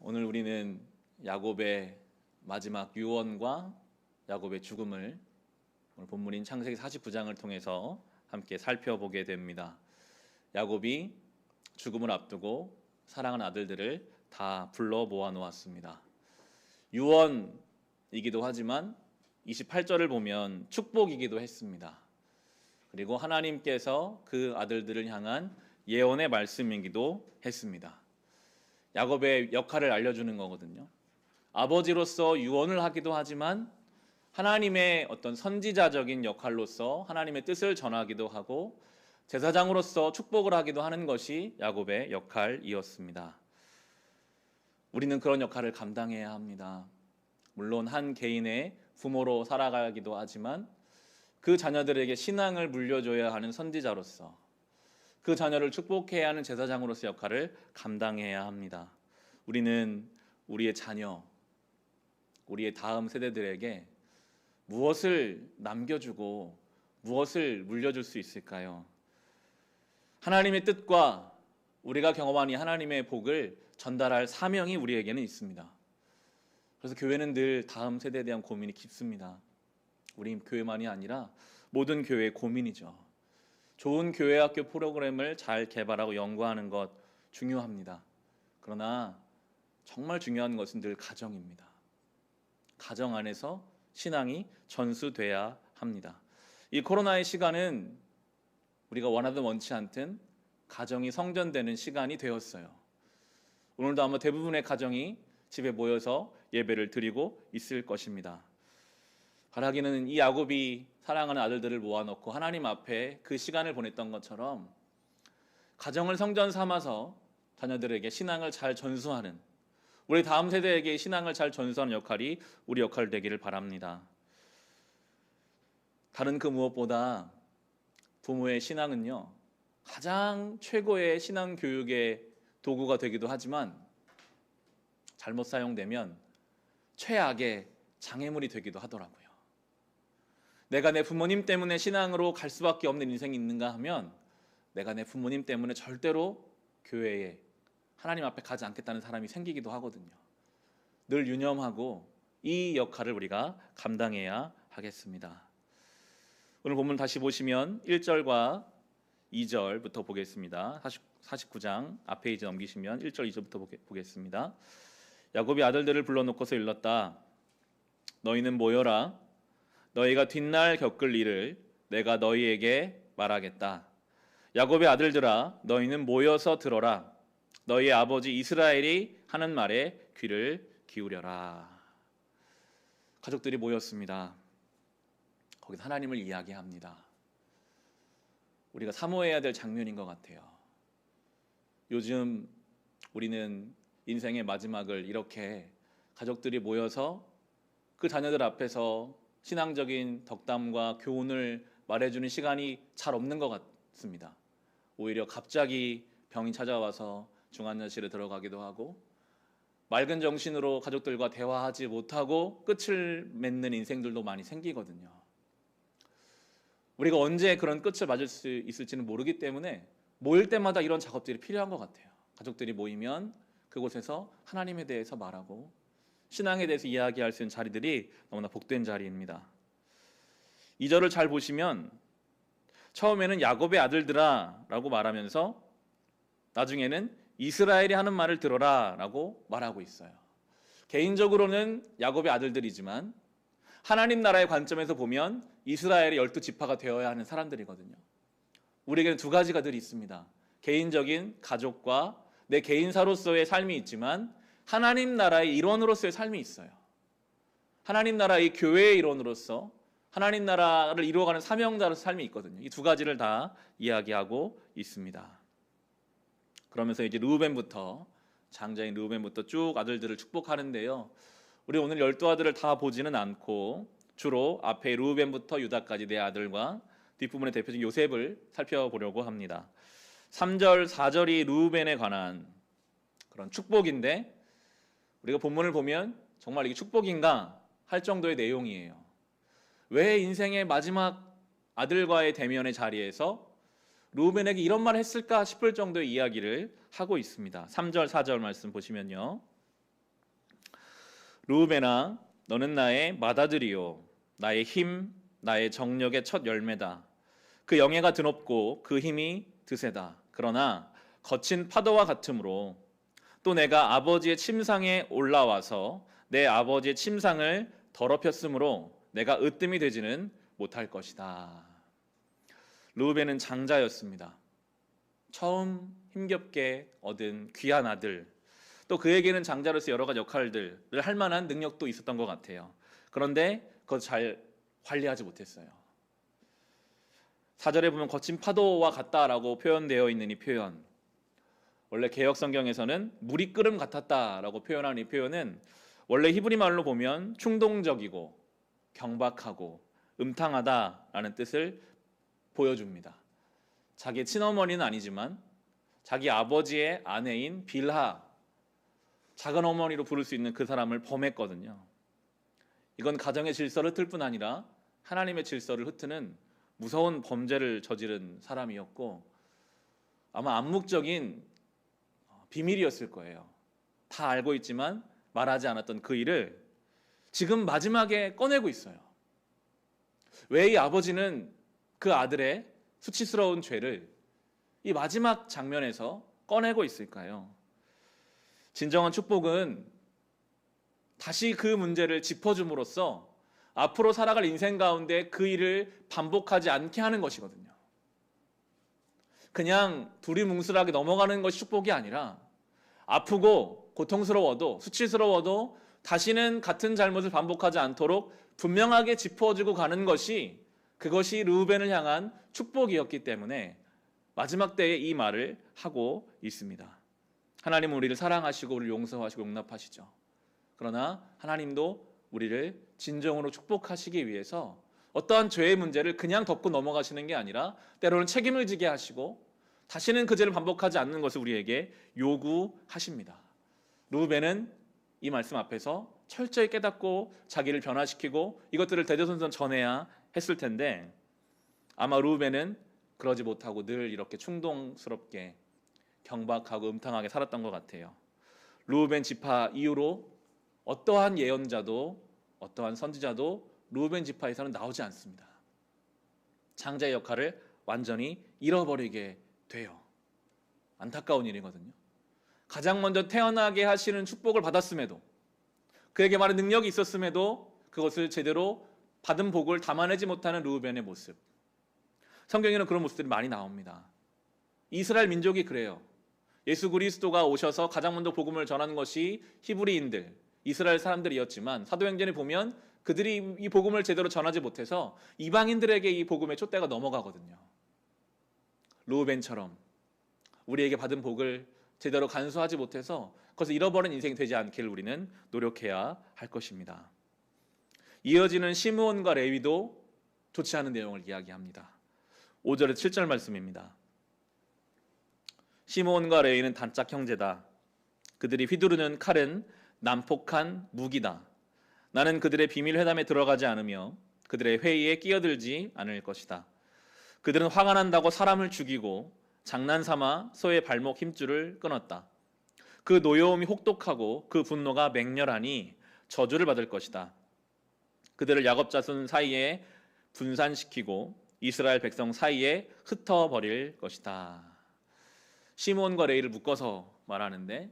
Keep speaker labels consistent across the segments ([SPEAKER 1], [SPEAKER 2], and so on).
[SPEAKER 1] 오늘 우리는 야곱의 마지막 유언과 야곱의 죽음을 오늘 본문인 창세기 49장을 통해서 함께 살펴보게 됩니다. 야곱이 죽음을 앞두고 사랑하는 아들들을 다 불러 모아 놓았습니다. 유언이기도 하지만 28절을 보면 축복이기도 했습니다. 그리고 하나님께서 그 아들들을 향한 예언의 말씀이기도 했습니다. 야곱의 역할을 알려주는 거거든요. 아버지로서 유언을 하기도 하지만 하나님의 어떤 선지자적인 역할로서 하나님의 뜻을 전하기도 하고 제사장으로서 축복을 하기도 하는 것이 야곱의 역할이었습니다. 우리는 그런 역할을 감당해야 합니다. 물론 한 개인의 부모로 살아가기도 하지만 그 자녀들에게 신앙을 물려줘야 하는 선지자로서 그 자녀를 축복해야 하는 제사장으로서 역할을 감당해야 합니다. 우리는 우리의 자녀, 우리의 다음 세대들에게 무엇을 남겨주고 무엇을 물려줄 수 있을까요? 하나님의 뜻과 우리가 경험한 이 하나님의 복을 전달할 사명이 우리에게는 있습니다. 그래서 교회는 늘 다음 세대에 대한 고민이 깊습니다. 우리 교회만이 아니라 모든 교회의 고민이죠. 좋은 교회학교 프로그램을 잘 개발하고 연구하는 것 중요합니다. 그러나 정말 중요한 것은 늘 가정입니다. 가정 안에서 신앙이 전수돼야 합니다. 이 코로나의 시간은 우리가 원하든 원치 않든 가정이 성전되는 시간이 되었어요. 오늘도 아마 대부분의 가정이 집에 모여서 예배를 드리고 있을 것입니다. 바라기는 이 야곱이 사랑하는 아들들을 모아놓고 하나님 앞에 그 시간을 보냈던 것처럼 가정을 성전 삼아서 자녀들에게 신앙을 잘 전수하는, 우리 다음 세대에게 신앙을 잘 전수하는 역할이 우리 역할 되기를 바랍니다. 다른 그 무엇보다 부모의 신앙은요, 가장 최고의 신앙 교육의 도구가 되기도 하지만 잘못 사용되면 최악의 장애물이 되기도 하더라고요. 내가 내 부모님 때문에 신앙으로 갈 수밖에 없는 인생이 있는가 하면 내가 내 부모님 때문에 절대로 교회에 하나님 앞에 가지 않겠다는 사람이 생기기도 하거든요. 늘 유념하고 이 역할을 우리가 감당해야 하겠습니다. 오늘 본문 다시 보시면 1절과 2절부터 보겠습니다. 49장 앞에 이제 넘기시면 1절 2절부터 보겠습니다. 야곱이 아들들을 불러놓고서 일렀다. 너희는 모여라. 너희가 뒷날 겪을 일을 내가 너희에게 말하겠다. 야곱의 아들들아, 너희는 모여서 들어라. 너희 아버지 이스라엘이 하는 말에 귀를 기울여라. 가족들이 모였습니다. 거기서 하나님을 이야기합니다. 우리가 사모해야 될 장면인 것 같아요. 요즘 우리는 인생의 마지막을 이렇게 가족들이 모여서 그 자녀들 앞에서 신앙적인 덕담과 교훈을 말해주는 시간이 잘 없는 것 같습니다. 오히려 갑자기 병이 찾아와서 중환자실에 들어가기도 하고 맑은 정신으로 가족들과 대화하지 못하고 끝을 맺는 인생들도 많이 생기거든요. 우리가 언제 그런 끝을 맞을 수 있을지는 모르기 때문에 모일 때마다 이런 작업들이 필요한 것 같아요. 가족들이 모이면 그곳에서 하나님에 대해서 말하고 신앙에 대해서 이야기할 수 있는 자리들이 너무나 복된 자리입니다. 2절을 잘 보시면 처음에는 야곱의 아들들아 라고 말하면서 나중에는 이스라엘이 하는 말을 들어라 라고 말하고 있어요. 개인적으로는 야곱의 아들들이지만 하나님 나라의 관점에서 보면 이스라엘의 12지파가 되어야 하는 사람들이거든요. 우리에게는 두 가지가 늘 있습니다. 개인적인 가족과 내 개인사로서의 삶이 있지만 하나님 나라의 일원으로서의 삶이 있어요. 하나님 나라의 교회의 일원으로서 하나님 나라를 이루어가는 사명자로서 삶이 있거든요. 이 두 가지를 다 이야기하고 있습니다. 그러면서 이제 르우벤부터, 장자인 르우벤부터 쭉 아들들을 축복하는데요. 우리 오늘 12아들을 다 보지는 않고 주로 앞에 르우벤부터 유다까지 네 아들과 뒷부분의 대표적인 요셉을 살펴보려고 합니다. 3절, 4절이 르우벤에 관한 그런 축복인데 우리가 본문을 보면 정말 이게 축복인가 할 정도의 내용이에요. 왜 인생의 마지막 아들과의 대면의 자리에서 르우벤에게 이런 말을 했을까 싶을 정도의 이야기를 하고 있습니다. 3절, 4절 말씀 보시면요. 르우벤아, 너는 나의 맏아들이요 나의 힘, 나의 정력의 첫 열매다. 그 영예가 드높고 그 힘이 드세다. 그러나 거친 파도와 같으므로 또 내가 아버지의 침상에 올라와서 내 아버지의 침상을 더럽혔으므로 내가 으뜸이 되지는 못할 것이다. 르우벤은 장자였습니다. 처음 힘겹게 얻은 귀한 아들, 또 그에게는 장자로서 여러 가지 역할들을 할 만한 능력도 있었던 것 같아요. 그런데 그것 잘 관리하지 못했어요. 4절에 보면 거친 파도와 같다라고 표현되어 있는 이 표현, 원래 개역 성경에서는 물이 끓음 같았다라고 표현한 이 표현은 원래 히브리 말로 보면 충동적이고 경박하고 음탕하다라는 뜻을 보여줍니다. 자기 친어머니는 아니지만 자기 아버지의 아내인 빌하, 작은 어머니로 부를 수 있는 그 사람을 범했거든요. 이건 가정의 질서를 흩을 뿐 아니라 하나님의 질서를 흩트는 무서운 범죄를 저지른 사람이었고, 아마 암묵적인 비밀이었을 거예요. 다 알고 있지만 말하지 않았던 그 일을 지금 마지막에 꺼내고 있어요. 왜 이 아버지는 그 아들의 수치스러운 죄를 이 마지막 장면에서 꺼내고 있을까요? 진정한 축복은 다시 그 문제를 짚어줌으로써 앞으로 살아갈 인생 가운데 그 일을 반복하지 않게 하는 것이거든요. 그냥 두리뭉술하게 넘어가는 것이 축복이 아니라 아프고 고통스러워도 수치스러워도 다시는 같은 잘못을 반복하지 않도록 분명하게 짚어주고 가는 것이, 그것이 르우벤을 향한 축복이었기 때문에 마지막 때에 이 말을 하고 있습니다. 하나님은 우리를 사랑하시고 우리를 용서하시고 용납하시죠. 그러나 하나님도 우리를 진정으로 축복하시기 위해서 어떠한 죄의 문제를 그냥 덮고 넘어가시는 게 아니라 때로는 책임을 지게 하시고 다시는 그 죄를 반복하지 않는 것을 우리에게 요구하십니다. 르우벤은 이 말씀 앞에서 철저히 깨닫고 자기를 변화시키고 이것들을 대대손손 전해야 했을 텐데, 아마 르우벤은 그러지 못하고 늘 이렇게 충동스럽게 경박하고 음탕하게 살았던 것 같아요. 르우벤 지파 이후로 어떠한 예언자도 어떠한 선지자도 르우벤 지파에서는 나오지 않습니다. 장자의 역할을 완전히 잃어버리게 돼요. 안타까운 일이거든요. 가장 먼저 태어나게 하시는 축복을 받았음에도, 그에게 많은 능력이 있었음에도 그것을 제대로 받은 복을 담아내지 못하는 르우벤의 모습. 성경에는 그런 모습들이 많이 나옵니다. 이스라엘 민족이 그래요. 예수 그리스도가 오셔서 가장 먼저 복음을 전한 것이 히브리인들, 이스라엘 사람들이었지만 사도행전에 보면 그들이 이 복음을 제대로 전하지 못해서 이방인들에게 이 복음의 촛대가 넘어가거든요. 르우벤처럼 우리에게 받은 복을 제대로 간수하지 못해서 그것을 잃어버린 인생이 되지 않기를 우리는 노력해야 할 것입니다. 이어지는 시므온과 레위도 좋지 않은 내용을 이야기합니다. 5절에서 7절 말씀입니다. 시므온과 레위는 단짝 형제다. 그들이 휘두르는 칼은 난폭한 무기다. 나는 그들의 비밀 회담에 들어가지 않으며 그들의 회의에 끼어들지 않을 것이다. 그들은 화가 난다고 사람을 죽이고 장난삼아 소의 발목 힘줄을 끊었다. 그 노여움이 혹독하고 그 분노가 맹렬하니 저주를 받을 것이다. 그들을 야곱 자손 사이에 분산시키고 이스라엘 백성 사이에 흩어버릴 것이다. 시므온과 레위를 묶어서 말하는데,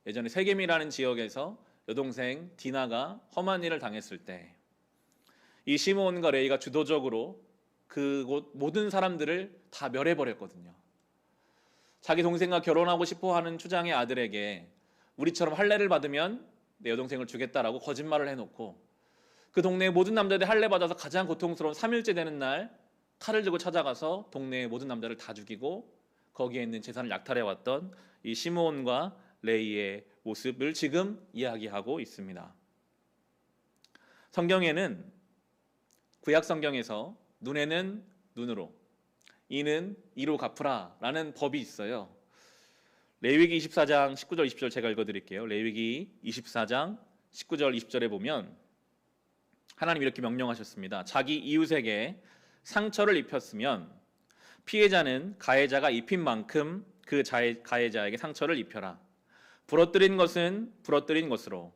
[SPEAKER 1] 예전에 세겜이라는 지역에서 여동생 디나가 험한 일을 당했을 때 이 시므온과 레위가 주도적으로 그곳 모든 사람들을 다 멸해버렸거든요. 자기 동생과 결혼하고 싶어하는 추장의 아들에게 우리처럼 할례를 받으면 내 여동생을 주겠다라고 거짓말을 해놓고 그 동네의 모든 남자들이 할례 받아서 가장 고통스러운 3일째 되는 날 칼을 들고 찾아가서 동네의 모든 남자를 다 죽이고 거기에 있는 재산을 약탈해왔던 이 시므온과 레위의 모습을 지금 이야기하고 있습니다. 성경에는, 구약 성경에서 눈에는 눈으로, 이는 이로 갚으라 라는 법이 있어요. 레위기 24장 19절 20절 제가 읽어드릴게요. 레위기 24장 19절 20절에 보면 하나님 이렇게 명령하셨습니다. 자기 이웃에게 상처를 입혔으면 피해자는 가해자가 입힌 만큼 그 가해자에게 상처를 입혀라. 부러뜨린 것은 부러뜨린 것으로,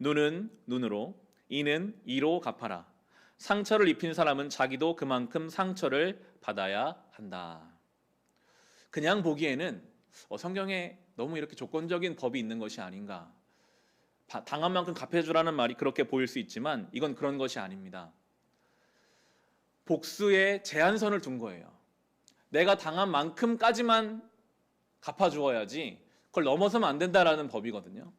[SPEAKER 1] 눈은 눈으로, 이는 이로 갚아라. 상처를 입힌 사람은 자기도 그만큼 상처를 받아야 한다. 그냥 보기에는 성경에 너무 이렇게 조건적인 법이 있는 것이 아닌가. 당한 만큼 갚아주라는 말이 그렇게 보일 수 있지만 이건 그런 것이 아닙니다. 복수에 제한선을 둔 거예요. 내가 당한 만큼까지만 갚아주어야지 그걸 넘어서면 안 된다라는 법이거든요.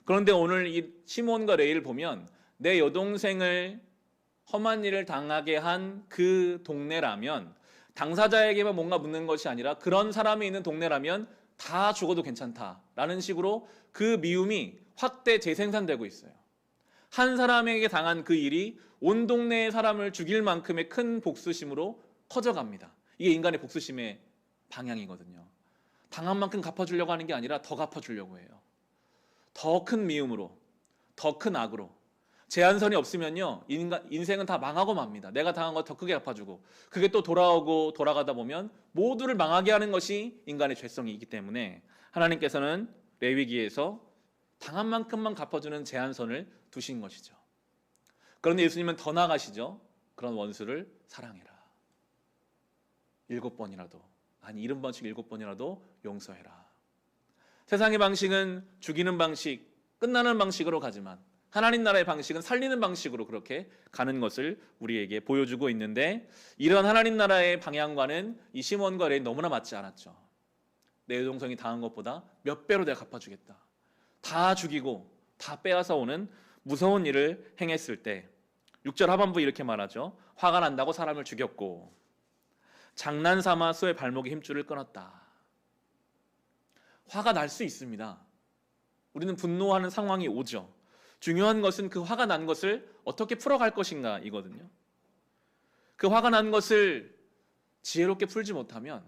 [SPEAKER 1] 그런데 오늘 이 시몬과 레위를 보면 내 여동생을 험한 일을 당하게 한 그 동네라면, 당사자에게만 뭔가 묻는 것이 아니라 그런 사람이 있는 동네라면 다 죽어도 괜찮다라는 식으로 그 미움이 확대 재생산되고 있어요. 한 사람에게 당한 그 일이 온 동네의 사람을 죽일 만큼의 큰 복수심으로 커져갑니다. 이게 인간의 복수심의 방향이거든요. 당한 만큼 갚아주려고 하는 게 아니라 더 갚아주려고 해요. 더 큰 미움으로, 더 큰 악으로. 제한선이 없으면요, 인생은 다 망하고 맙니다. 내가 당한 거 더 크게 갚아주고, 그게 또 돌아오고 돌아가다 보면 모두를 망하게 하는 것이 인간의 죄성이기 때문에 하나님께서는 레위기에서 당한 만큼만 갚아주는 제한선을 두신 것이죠. 그런데 예수님은 더 나아가시죠. 그런 원수를 사랑해라. 7번이라도, 아니 70번씩 7번이라도 용서해라. 세상의 방식은 죽이는 방식, 끝나는 방식으로 가지만 하나님 나라의 방식은 살리는 방식으로 그렇게 가는 것을 우리에게 보여주고 있는데, 이런 하나님 나라의 방향과는 이 시몬과 레위 너무나 맞지 않았죠. 내 여동생이 당한 것보다 몇 배로 내가 갚아주겠다. 다 죽이고 다 빼앗아 오는 무서운 일을 행했을 때 6절 하반부 이렇게 말하죠. 화가 난다고 사람을 죽였고 장난삼아 소의 발목에 힘줄을 끊었다. 화가 날 수 있습니다. 우리는 분노하는 상황이 오죠. 중요한 것은 그 화가 난 것을 어떻게 풀어갈 것인가 이거든요. 그 화가 난 것을 지혜롭게 풀지 못하면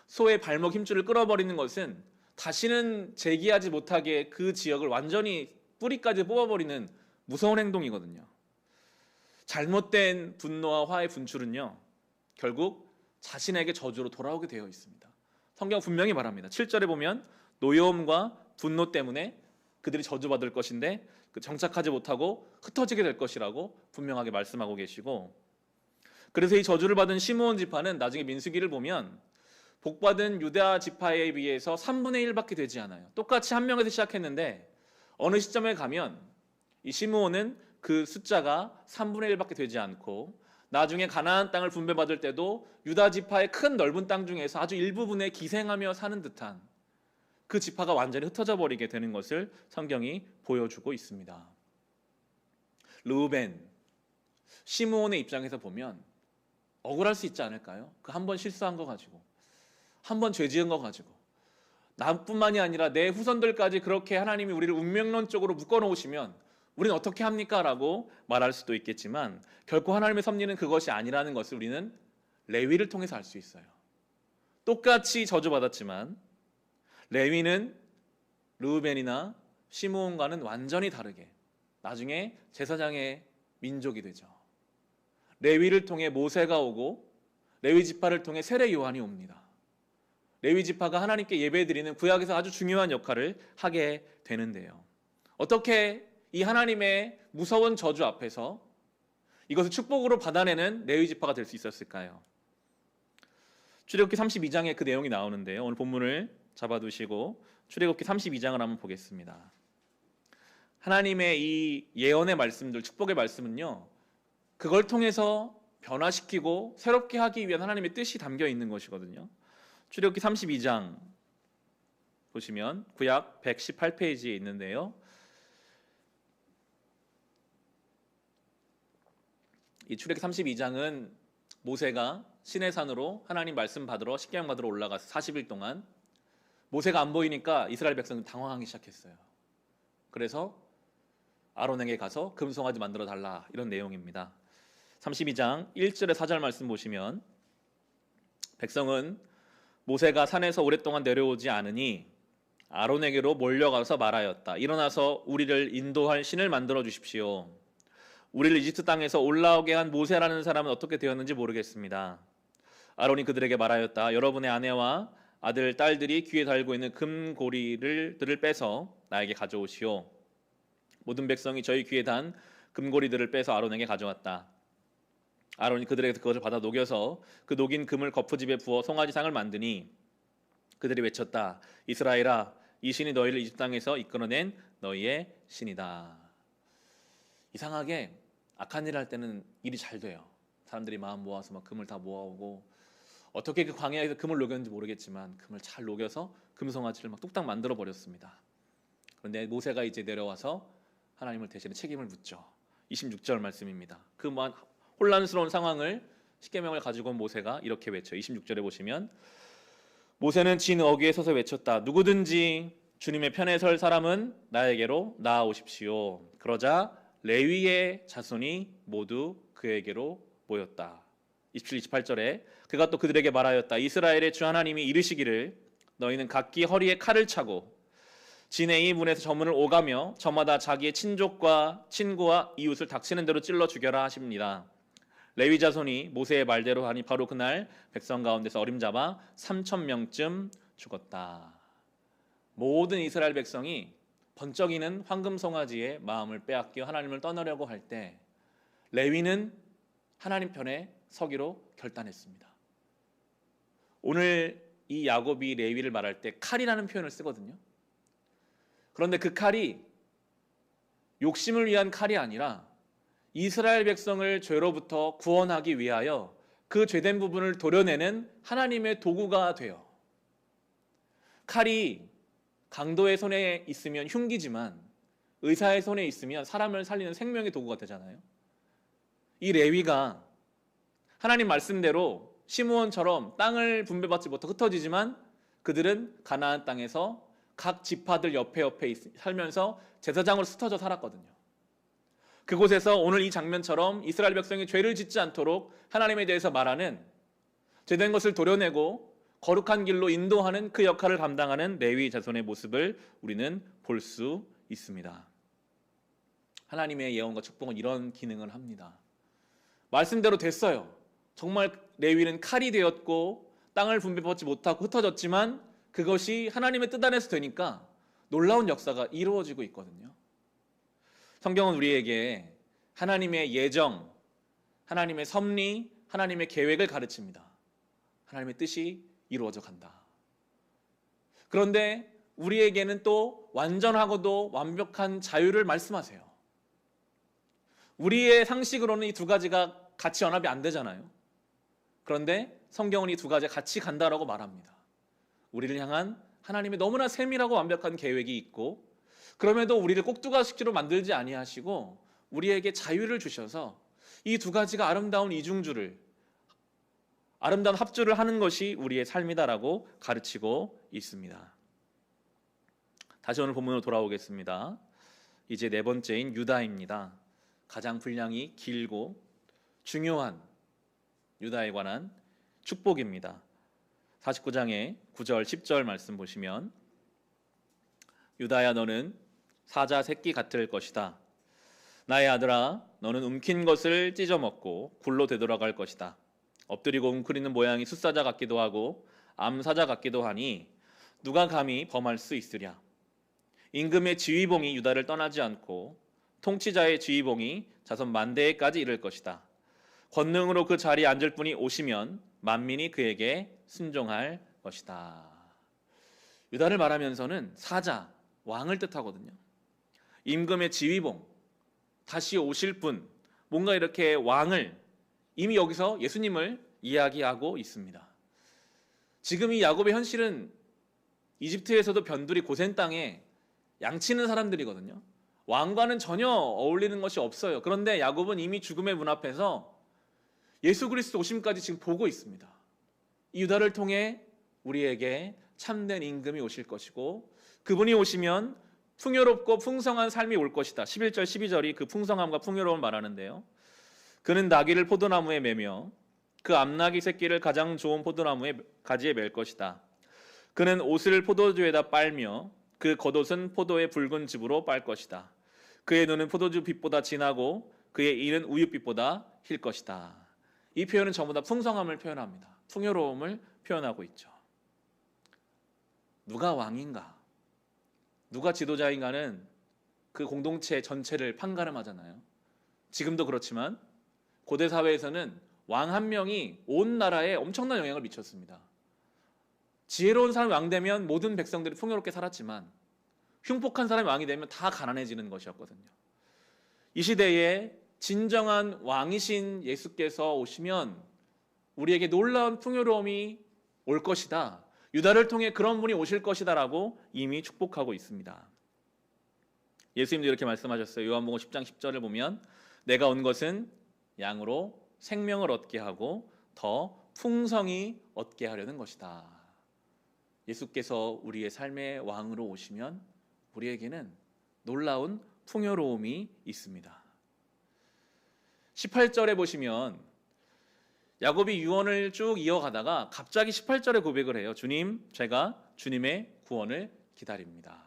[SPEAKER 1] 소의 발목 힘줄을 끌어버리는 것은 다시는 재기하지 못하게 그 지역을 완전히 뿌리까지 뽑아버리는 무서운 행동이거든요. 잘못된 분노와 화의 분출은요, 결국 자신에게 저주로 돌아오게 되어 있습니다. 성경 분명히 말합니다. 7절에 보면 노여움과 분노 때문에 그들이 저주받을 것인데 정착하지 못하고 흩어지게 될 것이라고 분명하게 말씀하고 계시고, 그래서 이 저주를 받은 시므온 지파는 나중에 민수기를 보면 복받은 유다 지파에 비해서 3분의 1밖에 되지 않아요. 똑같이 한 명에서 시작했는데 어느 시점에 가면 이 시므온은 그 숫자가 3분의 1밖에 되지 않고, 나중에 가나안 땅을 분배받을 때도 유다 지파의 큰 넓은 땅 중에서 아주 일부분에 기생하며 사는 듯한 그 지파가 완전히 흩어져 버리게 되는 것을 성경이 보여주고 있습니다. 르우벤, 시므온의 입장에서 보면 억울할 수 있지 않을까요? 그 한 번 실수한 거 가지고, 한 번 죄 지은 거 가지고, 나뿐만이 아니라 내 후손들까지 그렇게 하나님이 우리를 운명론적으로 묶어놓으시면 우리는 어떻게 합니까? 라고 말할 수도 있겠지만 결코 하나님의 섭리는 그것이 아니라는 것을 우리는 레위를 통해서 알 수 있어요. 똑같이 저주받았지만 레위는 르우벤이나 시므온과는 완전히 다르게 나중에 제사장의 민족이 되죠. 레위를 통해 모세가 오고 레위 지파를 통해 세례 요한이 옵니다. 레위 지파가 하나님께 예배드리는 구약에서 아주 중요한 역할을 하게 되는데요. 어떻게 이 하나님의 무서운 저주 앞에서 이것을 축복으로 받아내는 레위 지파가 될 수 있었을까요? 출애굽기 32장에 그 내용이 나오는데요. 오늘 본문을 잡아두시고 출애굽기 32장을 한번 보겠습니다. 하나님의 이 예언의 말씀들, 축복의 말씀은요, 그걸 통해서 변화시키고 새롭게 하기 위한 하나님의 뜻이 담겨 있는 것이거든요. 출애굽기 32장 보시면 구약 118페이지에 있는데요. 이 출애굽기 32장은 모세가 시내산으로 하나님 말씀 받으러 십계명 받으러 올라가서 40일 동안 모세가 안 보이니까 이스라엘 백성은 당황하기 시작했어요. 그래서 아론에게 가서 금송아지 만들어 달라, 이런 내용입니다. 32장 1절에 4절 말씀 보시면 백성은 모세가 산에서 오랫동안 내려오지 않으니 아론에게로 몰려가서 말하였다. 일어나서 우리를 인도할 신을 만들어 주십시오. 우리를 이집트 땅에서 올라오게 한 모세라는 사람은 어떻게 되었는지 모르겠습니다. 아론이 그들에게 말하였다. 여러분의 아내와 아들, 딸들이 귀에 달고 있는 금고리들을 빼서 나에게 가져오시오. 모든 백성이 저희 귀에 단 금고리들을 빼서 아론에게 가져왔다. 아론이 그들에게서 그것을 받아 녹여서 그 녹인 금을 거푸집에 부어 송아지상을 만드니 그들이 외쳤다. 이스라엘아, 이 신이 너희를 이집트 땅에서 이끌어낸 너희의 신이다. 이상하게 악한 일을 할 때는 일이 잘 돼요. 사람들이 마음 모아서 막 금을 다 모아오고, 어떻게 그 광야에서 금을 녹였는지 모르겠지만 금을 잘 녹여서 금송아지를 막 뚝딱 만들어 버렸습니다. 그런데 모세가 이제 내려와서 하나님을 대신에 책임을 묻죠. 26절 말씀입니다. 그 혼란스러운 상황을 십계명을 가지고 온 모세가 이렇게 외쳐요. 26절에 보시면 모세는 진 어귀에 서서 외쳤다. 누구든지 주님의 편에 설 사람은 나에게로 나아오십시오. 그러자 레위의 자손이 모두 그에게로 모였다. 27, 28절에 그가 또 그들에게 말하였다. 이스라엘의 주 하나님이 이르시기를 너희는 각기 허리에 칼을 차고 진의 이 문에서 저 문을 오가며 저마다 자기의 친족과 친구와 이웃을 닥치는 대로 찔러 죽여라 하십니다. 레위 자손이 모세의 말대로 하니 바로 그날 백성 가운데서 어림잡아 3,000명쯤 죽었다. 모든 이스라엘 백성이 번쩍이는 황금 송아지의 마음을 빼앗겨 하나님을 떠나려고 할 때 레위는 하나님 편에 서기로 결단했습니다. 오늘 이 야곱이 레위를 말할 때 칼이라는 표현을 쓰거든요. 그런데 그 칼이 욕심을 위한 칼이 아니라 이스라엘 백성을 죄로부터 구원하기 위하여 그 죄된 부분을 도려내는 하나님의 도구가 돼요. 칼이 강도의 손에 있으면 흉기지만 의사의 손에 있으면 사람을 살리는 생명의 도구가 되잖아요. 이 레위가 하나님 말씀대로 시므온처럼 땅을 분배받지 못하고 흩어지지만 그들은 가나안 땅에서 각 지파들 옆에 살면서 제사장으로 흩어져 살았거든요. 그곳에서 오늘 이 장면처럼 이스라엘 백성이 죄를 짓지 않도록 하나님에 대해서 말하는, 죄된 것을 도려내고 거룩한 길로 인도하는 그 역할을 감당하는 레위 자손의 모습을 우리는 볼 수 있습니다. 하나님의 예언과 축복은 이런 기능을 합니다. 말씀대로 됐어요. 정말 레위는 칼이 되었고 땅을 분배받지 못하고 흩어졌지만 그것이 하나님의 뜻 안에서 되니까 놀라운 역사가 이루어지고 있거든요. 성경은 우리에게 하나님의 예정, 하나님의 섭리, 하나님의 계획을 가르칩니다. 하나님의 뜻이 이루어져 간다. 그런데 우리에게는 또 완전하고도 완벽한 자유를 말씀하세요. 우리의 상식으로는 이 두 가지가 같이 연합이 안 되잖아요. 그런데 성경은 이 두 가지가 같이 간다라고 말합니다. 우리를 향한 하나님의 너무나 세밀하고 완벽한 계획이 있고, 그럼에도 우리를 꼭두가시키로 만들지 아니하시고 우리에게 자유를 주셔서 이 두 가지가 아름다운 이중주를, 아름다운 합주를 하는 것이 우리의 삶이다라고 가르치고 있습니다. 다시 오늘 본문으로 돌아오겠습니다. 이제 네 번째인 유다입니다. 가장 분량이 길고 중요한 유다에 관한 축복입니다. 49장의 9절 10절 말씀 보시면 유다야 너는 사자 새끼 같을 것이다. 나의 아들아 너는 움킨 것을 찢어 먹고 굴로 되돌아갈 것이다. 엎드리고 웅크리는 모양이 숫사자 같기도 하고 암사자 같기도 하니 누가 감히 범할 수 있으랴. 임금의 지휘봉이 유다를 떠나지 않고 통치자의 지휘봉이 자손 만대에까지 이를 것이다. 권능으로 그 자리에 앉을 분이 오시면 만민이 그에게 순종할 것이다. 유다를 말하면서는 사자, 왕을 뜻하거든요. 임금의 지휘봉, 다시 오실 분, 뭔가 이렇게 왕을, 이미 여기서 예수님을 이야기하고 있습니다. 지금 이 야곱의 현실은 이집트에서도 변두리 고센 땅에 양치는 사람들이거든요. 왕과는 전혀 어울리는 것이 없어요. 그런데 야곱은 이미 죽음의 문 앞에서 예수 그리스도 오심까지 지금 보고 있습니다. 이 유다를 통해 우리에게 참된 임금이 오실 것이고 그분이 오시면 풍요롭고 풍성한 삶이 올 것이다. 11절 12절이 그 풍성함과 풍요로움을 말하는데요. 그는 나귀를 포도나무에 매며 그 암나귀 새끼를 가장 좋은 포도나무의 가지에 맬 것이다. 그는 옷을 포도주에다 빨며 그 겉옷은 포도의 붉은 즙으로 빨 것이다. 그의 눈은 포도주 빛보다 진하고 그의 이는 우윳빛보다 힐 것이다. 이 표현은 전부 다 풍성함을 표현합니다. 풍요로움을 표현하고 있죠. 누가 왕인가? 누가 지도자인가는 그 공동체 전체를 판가름하잖아요. 지금도 그렇지만 고대 사회에서는 왕 한 명이 온 나라에 엄청난 영향을 미쳤습니다. 지혜로운 사람이 왕 되면 모든 백성들이 풍요롭게 살았지만 흉폭한 사람이 왕이 되면 다 가난해지는 것이었거든요. 이 시대에 진정한 왕이신 예수께서 오시면 우리에게 놀라운 풍요로움이 올 것이다. 유다를 통해 그런 분이 오실 것이다라고 이미 축복하고 있습니다. 예수님도 이렇게 말씀하셨어요. 요한복음 10장 10절을 보면 내가 온 것은 양으로 생명을 얻게 하고 더 풍성히 얻게 하려는 것이다. 예수께서 우리의 삶의 왕으로 오시면 우리에게는 놀라운 풍요로움이 있습니다. 18절에 보시면 야곱이 유언을 쭉 이어가다가 갑자기 18절에 고백을 해요. 주님, 제가 주님의 구원을 기다립니다.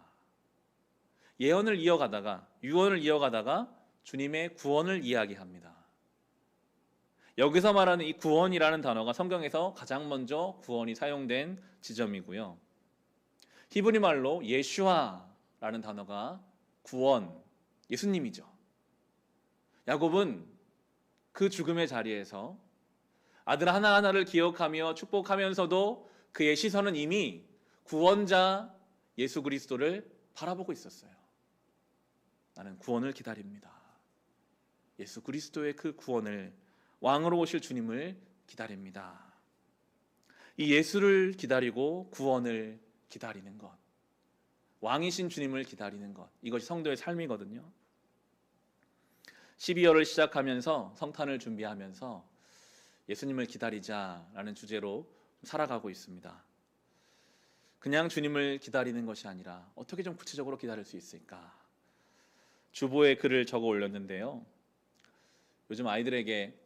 [SPEAKER 1] 예언을 이어가다가 유언을 이어가다가 주님의 구원을 이야기합니다. 여기서 말하는 이 구원이라는 단어가 성경에서 가장 먼저 구원이 사용된 지점이고요. 히브리 말로 예슈아라는 단어가 구원, 예수님이죠. 야곱은 그 죽음의 자리에서 아들 하나하나를 기억하며 축복하면서도 그의 시선은 이미 구원자 예수 그리스도를 바라보고 있었어요. 나는 구원을 기다립니다. 예수 그리스도의 그 구원을, 왕으로 오실 주님을 기다립니다. 이 예수를 기다리고 구원을 기다리는 것, 왕이신 주님을 기다리는 것, 이것이 성도의 삶이거든요. 12월을 시작하면서 성탄을 준비하면서 예수님을 기다리자라는 주제로 살아가고 있습니다. 그냥 주님을 기다리는 것이 아니라 어떻게 좀 구체적으로 기다릴 수 있을까? 주보에 글을 적어 올렸는데요. 요즘 아이들에게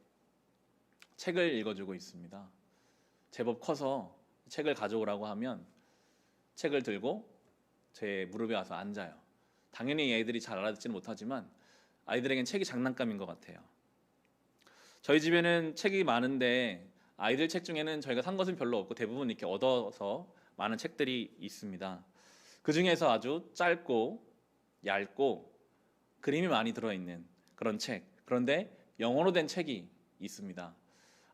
[SPEAKER 1] 책을 읽어주고 있습니다. 제법 커서 책을 가져오라고 하면 책을 들고 제 무릎에 와서 앉아요. 당연히 애들이 잘 알아듣지는 못하지만 아이들에겐 책이 장난감인 것 같아요. 저희 집에는 책이 많은데 아이들 책 중에는 저희가 산 것은 별로 없고 대부분 이렇게 얻어서 많은 책들이 있습니다. 그 중에서 아주 짧고 얇고 그림이 많이 들어있는 그런 책, 그런데 영어로 된 책이 있습니다.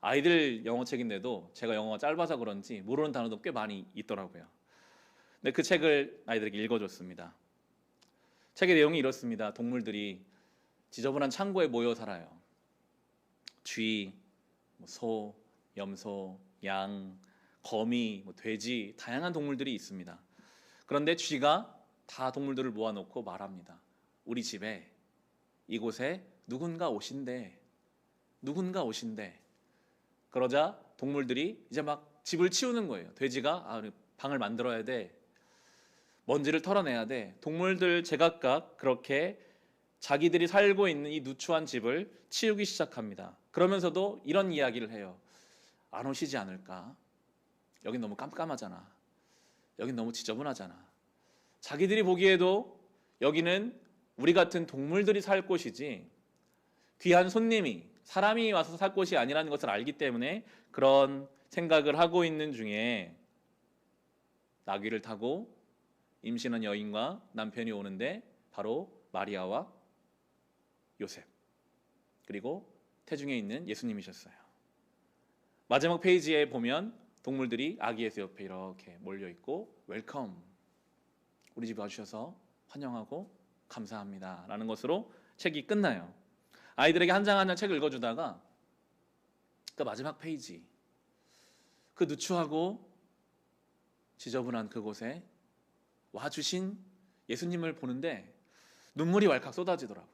[SPEAKER 1] 아이들 영어 책인데도 제가 영어가 짧아서 그런지 모르는 단어도 꽤 많이 있더라고요. 근데 그 책을 아이들에게 읽어줬습니다. 책의 내용이 이렇습니다. 동물들이 지저분한 창고에 모여 살아요. 쥐, 소, 염소, 양, 거미, 돼지, 다양한 동물들이 있습니다. 그런데 쥐가 다 동물들을 모아놓고 말합니다. 우리 집에 이곳에 누군가 오신대. 누군가 오신대. 그러자 동물들이 이제 막 집을 치우는 거예요. 돼지가 방을 만들어야 돼. 먼지를 털어내야 돼. 동물들 제각각 그렇게 자기들이 살고 있는 이 누추한 집을 치우기 시작합니다. 그러면서도 이런 이야기를 해요. 안 오시지 않을까? 여긴 너무 깜깜하잖아. 여긴 너무 지저분하잖아. 자기들이 보기에도 여기는 우리 같은 동물들이 살 곳이지 귀한 손님이, 사람이 와서 살 곳이 아니라는 것을 알기 때문에 그런 생각을 하고 있는 중에 나귀를 타고 임신한 여인과 남편이 오는데 바로 마리아와 요셉, 그리고 태중에 있는 예수님이셨어요. 마지막 페이지에 보면 동물들이 아기 예수 옆에 이렇게 몰려있고 웰컴, 우리 집에 와주셔서 환영하고 감사합니다 라는 것으로 책이 끝나요. 아이들에게 한 장 한 장 책을 읽어주다가 그 마지막 페이지, 그 누추하고 지저분한 그곳에 와주신 예수님을 보는데 눈물이 왈칵 쏟아지더라고요.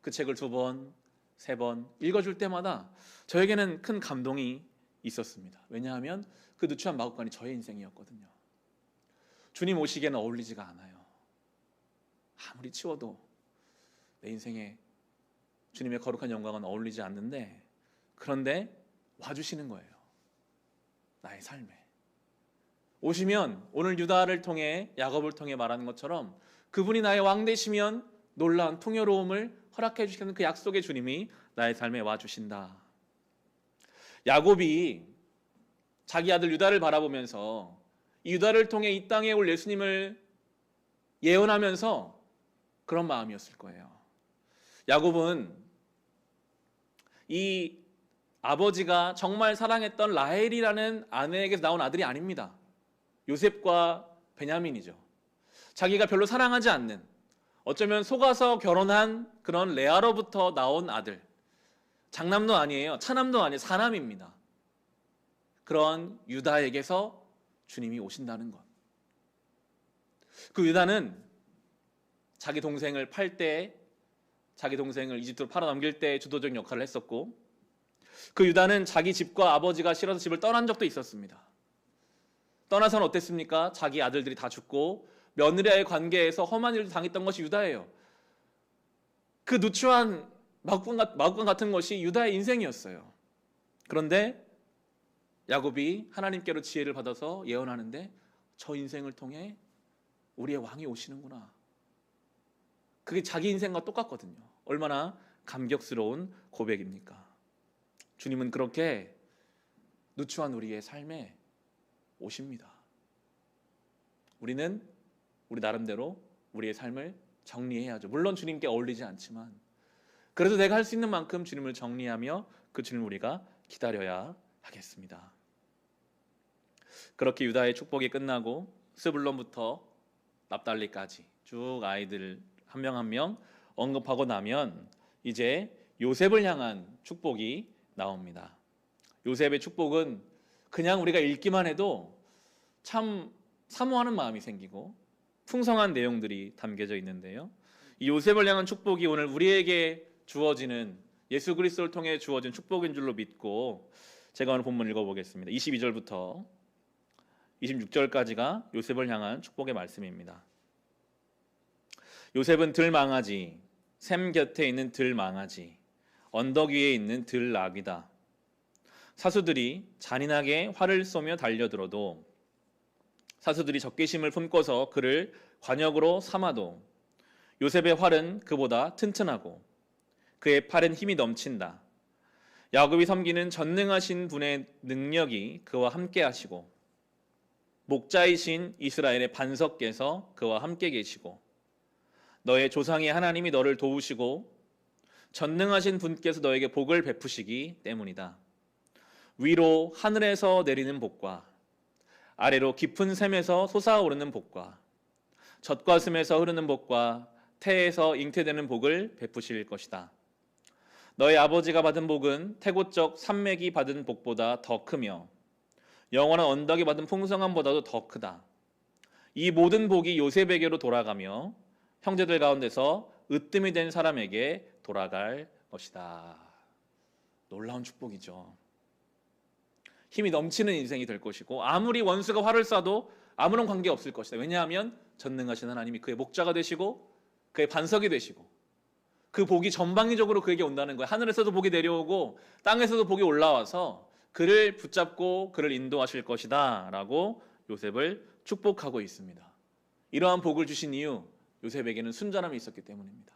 [SPEAKER 1] 그 책을 2번, 3번 읽어줄 때마다 저에게는 큰 감동이 있었습니다. 왜냐하면 그 누추한 마구간이 저의 인생이었거든요. 주님 오시기에는 어울리지가 않아요. 아무리 치워도 내 인생에 주님의 거룩한 영광은 어울리지 않는데, 그런데 와주시는 거예요. 나의 삶에 오시면 오늘 유다를 통해, 야곱을 통해 말하는 것처럼 그분이 나의 왕 되시면 놀라운 풍요로움을 허락해 주시는 그 약속의 주님이 나의 삶에 와주신다. 야곱이 자기 아들 유다를 바라보면서 이 유다를 통해 이 땅에 올 예수님을 예언하면서 그런 마음이었을 거예요. 야곱은 이 아버지가 정말 사랑했던 라헬이라는 아내에게서 나온 아들이 아닙니다. 요셉과 베냐민이죠. 자기가 별로 사랑하지 않는, 어쩌면 속아서 결혼한 그런 레아로부터 나온 아들. 장남도 아니에요. 차남도 아니에요. 사남입니다. 그런 유다에게서 주님이 오신다는 것. 그 유다는 자기 동생을 팔 때, 자기 동생을 이집트로 팔아넘길 때 주도적 역할을 했었고, 그 유다는 자기 집과 아버지가 싫어서 집을 떠난 적도 있었습니다. 떠나서는 어땠습니까? 자기 아들들이 다 죽고 며느리와의 관계에서 험한 일을 당했던 것이 유다예요. 그 누추한 마구간 같은 것이 유다의 인생이었어요. 그런데 야곱이 하나님께로 지혜를 받아서 예언하는데, 저 인생을 통해 우리의 왕이 오시는구나. 그게 자기 인생과 똑같거든요. 얼마나 감격스러운 고백입니까? 주님은 그렇게 누추한 우리의 삶에 오십니다. 우리는 우리 나름대로 우리의 삶을 정리해야죠. 물론 주님께 어울리지 않지만, 그래도 내가 할 수 있는 만큼 주님을 정리하며 그 주님을 우리가 기다려야 하겠습니다. 그렇게 유다의 축복이 끝나고 스불론부터 납달리까지 쭉 아이들 한 명 한 명 언급하고 나면 이제 요셉을 향한 축복이 나옵니다. 요셉의 축복은 그냥 우리가 읽기만 해도 참 사모하는 마음이 생기고 풍성한 내용들이 담겨져 있는데요. 이 요셉을 향한 축복이 오늘 우리에게 주어지는, 예수 그리스도를 통해 주어진 축복인 줄로 믿고 제가 오늘 본문 읽어보겠습니다. 22절부터 26절까지가 요셉을 향한 축복의 말씀입니다. 요셉은 들망아지, 샘 곁에 있는 들망아지, 언덕 위에 있는 들나귀다. 사수들이 잔인하게 활을 쏘며 달려들어도, 사수들이 적개심을 품고서 그를 관역으로 삼아도 요셉의 활은 그보다 튼튼하고 그의 팔은 힘이 넘친다. 야곱이 섬기는 전능하신 분의 능력이 그와 함께 하시고, 목자이신 이스라엘의 반석께서 그와 함께 계시고, 너의 조상의 하나님이 너를 도우시고 전능하신 분께서 너에게 복을 베푸시기 때문이다. 위로 하늘에서 내리는 복과 아래로 깊은 샘에서 솟아오르는 복과 젖가슴에서 흐르는 복과 태에서 잉태되는 복을 베푸실 것이다. 너의 아버지가 받은 복은 태고적 산맥이 받은 복보다 더 크며 영원한 언덕이 받은 풍성함보다도 더 크다. 이 모든 복이 요셉에게로 돌아가며 형제들 가운데서 으뜸이 된 사람에게 돌아갈 것이다. 놀라운 축복이죠. 힘이 넘치는 인생이 될 것이고, 아무리 원수가 활을 쏴도 아무런 관계 없을 것이다. 왜냐하면 전능하신 하나님이 그의 목자가 되시고 그의 반석이 되시고, 그 복이 전방위적으로 그에게 온다는 거예요. 하늘에서도 복이 내려오고 땅에서도 복이 올라와서 그를 붙잡고 그를 인도하실 것이다 라고 요셉을 축복하고 있습니다. 이러한 복을 주신 이유, 요셉에게는 순전함이 있었기 때문입니다.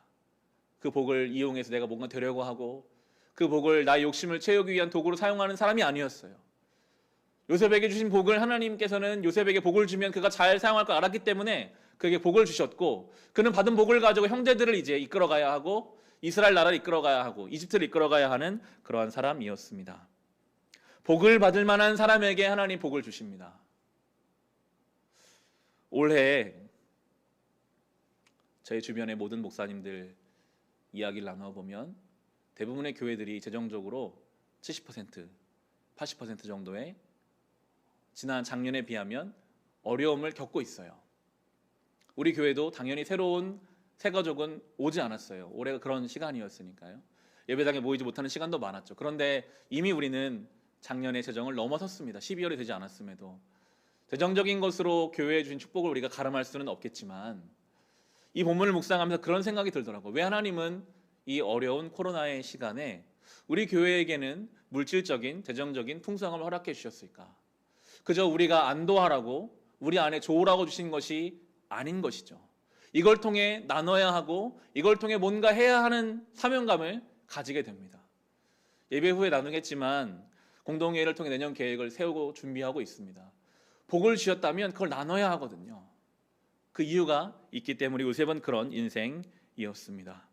[SPEAKER 1] 그 복을 이용해서 내가 뭔가 되려고 하고 그 복을 나의 욕심을 채우기 위한 도구로 사용하는 사람이 아니었어요. 요셉에게 주신 복을, 하나님께서는 요셉에게 복을 주면 그가 잘 사용할 걸 알았기 때문에 그에게 복을 주셨고, 그는 받은 복을 가지고 형제들을 이제 이끌어가야 하고 이스라엘 나라를 이끌어가야 하고 이집트를 이끌어가야 하는 그러한 사람이었습니다. 복을 받을 만한 사람에게 하나님 복을 주십니다. 올해 저희 주변의 모든 목사님들 이야기를 나눠보면 대부분의 교회들이 재정적으로 70%, 80% 정도의 지난 작년에 비하면 어려움을 겪고 있어요. 우리 교회도 당연히 새로운 새 가족은 오지 않았어요. 올해가 그런 시간이었으니까요. 예배당에 모이지 못하는 시간도 많았죠. 그런데 이미 우리는 작년의 재정을 넘어섰습니다. 12월이 되지 않았음에도. 재정적인 것으로 교회에 주신 축복을 우리가 가름할 수는 없겠지만, 이 본문을 묵상하면서 그런 생각이 들더라고요. 왜 하나님은 이 어려운 코로나의 시간에 우리 교회에게는 물질적인, 재정적인 풍성함을 허락해 주셨을까? 그저 우리가 안도하라고, 우리 안에 좋으라고 주신 것이 아닌 것이죠. 이걸 통해 나눠야 하고 이걸 통해 뭔가 해야 하는 사명감을 가지게 됩니다. 예배 후에 나누겠지만 공동회의를 통해 내년 계획을 세우고 준비하고 있습니다. 복을 주셨다면 그걸 나눠야 하거든요. 그 이유가 있기 때문에 요셉은 그런 인생이었습니다.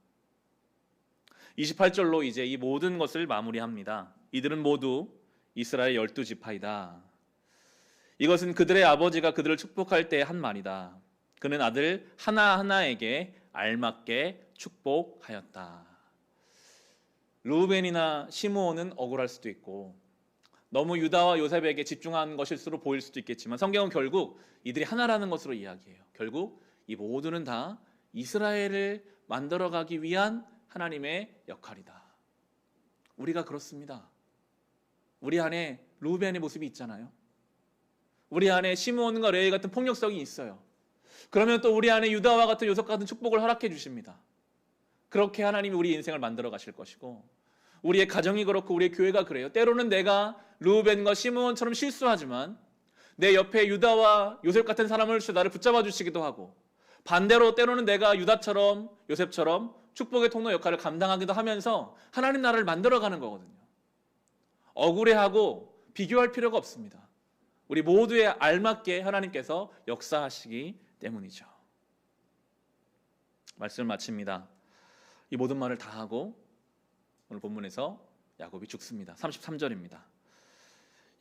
[SPEAKER 1] 28절로 이제 이 모든 것을 마무리합니다. 이들은 모두 이스라엘 12지파이다. 이것은 그들의 아버지가 그들을 축복할 때 한 말이다. 그는 아들 하나하나에게 알맞게 축복하였다. 르우벤이나 시므온은 억울할 수도 있고 너무 유다와 요셉에게 집중한 것일수록 보일 수도 있겠지만 성경은 결국 이들이 하나라는 것으로 이야기해요. 결국 이 모두는 다 이스라엘을 만들어가기 위한 하나님의 역할이다. 우리가 그렇습니다. 우리 안에 르우벤의 모습이 있잖아요. 우리 안에 시므온과 레위 같은 폭력성이 있어요. 그러면 또 우리 안에 유다와 같은 요셉 같은 축복을 허락해 주십니다. 그렇게 하나님이 우리 인생을 만들어 가실 것이고 우리의 가정이 그렇고 우리의 교회가 그래요. 때로는 내가 르우벤과 시므온처럼 실수하지만 내 옆에 유다와 요셉 같은 사람을 나를 붙잡아 주시기도 하고 반대로 때로는 내가 유다처럼 요셉처럼 축복의 통로 역할을 감당하기도 하면서 하나님 나라를 만들어가는 거거든요. 억울해하고 비교할 필요가 없습니다. 우리 모두에 알맞게 하나님께서 역사하시기 때문이죠. 말씀을 마칩니다. 이 모든 말을 다 하고 오늘 본문에서 야곱이 죽습니다. 33절입니다.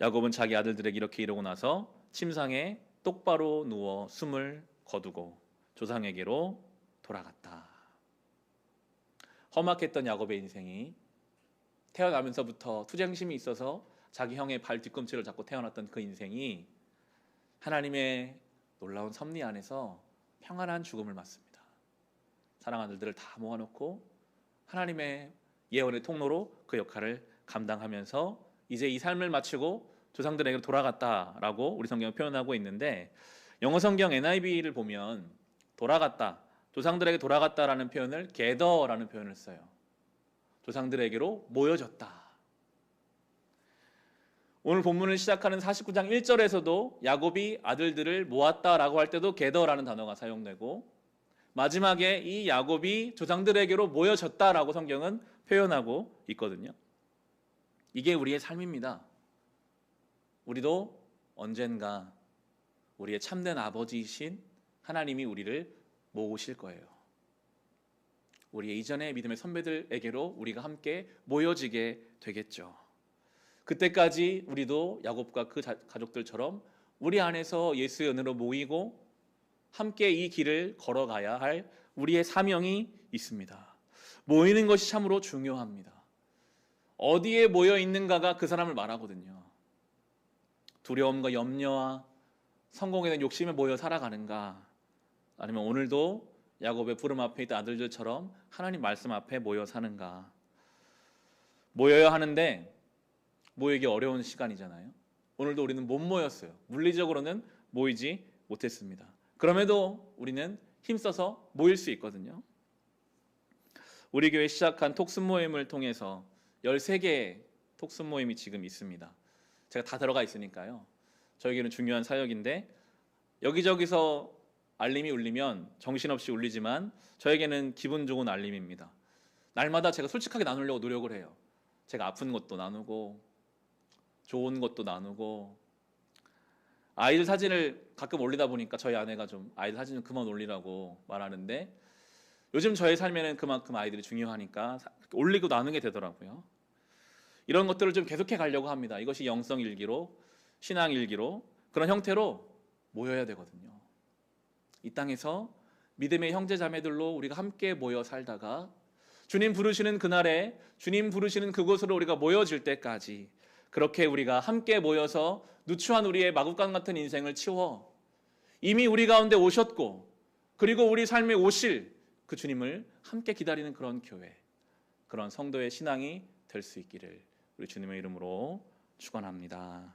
[SPEAKER 1] 야곱은 자기 아들들에게 이렇게 이러고 나서 침상에 똑바로 누워 숨을 거두고 조상에게로 돌아갔다. 험악했던 야곱의 인생이 태어나면서부터 투쟁심이 있어서 자기 형의 발 뒤꿈치를 잡고 태어났던 그 인생이 하나님의 놀라운 섭리 안에서 평안한 죽음을 맞습니다. 사랑하는 아들들을 다 모아놓고 하나님의 예언의 통로로 그 역할을 감당하면서 이제 이 삶을 마치고 조상들에게 돌아갔다라고 우리 성경을 표현하고 있는데 영어 성경 NIV를 보면 돌아갔다, 조상들에게 돌아갔다라는 표현을 gather라는 표현을 써요. 조상들에게로 모여졌다. 오늘 본문을 시작하는 49장 1절에서도 야곱이 아들들을 모았다라고 할 때도 gather라는 단어가 사용되고 마지막에 이 야곱이 조상들에게로 모여졌다라고 성경은 표현하고 있거든요. 이게 우리의 삶입니다. 우리도 언젠가 우리의 참된 아버지이신 하나님이 우리를 모으실 거예요. 우리의 이전의 믿음의 선배들에게로 우리가 함께 모여지게 되겠죠. 그때까지 우리도 야곱과 그 가족들처럼 우리 안에서 예수의 은혜로 모이고 함께 이 길을 걸어가야 할 우리의 사명이 있습니다. 모이는 것이 참으로 중요합니다. 어디에 모여 있는가가 그 사람을 말하거든요. 두려움과 염려와 성공에 대한 욕심에 모여 살아가는가, 아니면 오늘도 야곱의 부름 앞에 있던 아들들처럼 하나님 말씀 앞에 모여 사는가. 모여야 하는데 모이기 어려운 시간이잖아요. 오늘도 우리는 못 모였어요. 물리적으로는 모이지 못했습니다. 그럼에도 우리는 힘써서 모일 수 있거든요. 우리 교회 시작한 톡슨 모임을 통해서 13개의 톡슨 모임이 지금 있습니다. 제가 다 들어가 있으니까요. 저에게는 중요한 사역인데 여기저기서 알림이 울리면 정신없이 울리지만 저에게는 기분 좋은 알림입니다. 날마다 제가 솔직하게 나누려고 노력을 해요. 제가 아픈 것도 나누고 좋은 것도 나누고 아이들 사진을 가끔 올리다 보니까 저희 아내가 좀 아이들 사진 좀 그만 올리라고 말하는데 요즘 저의 삶에는 그만큼 아이들이 중요하니까 올리고 나누게 되더라고요. 이런 것들을 좀 계속해 가려고 합니다. 이것이 영성 일기로, 신앙 일기로 그런 형태로 모여야 되거든요. 이 땅에서 믿음의 형제 자매들로 우리가 함께 모여 살다가 주님 부르시는 그날에 주님 부르시는 그곳으로 우리가 모여질 때까지 그렇게 우리가 함께 모여서 누추한 우리의 마구간 같은 인생을 치워 이미 우리 가운데 오셨고 그리고 우리 삶에 오실 그 주님을 함께 기다리는 그런 교회, 그런 성도의 신앙이 될 수 있기를 우리 주님의 이름으로 축원합니다.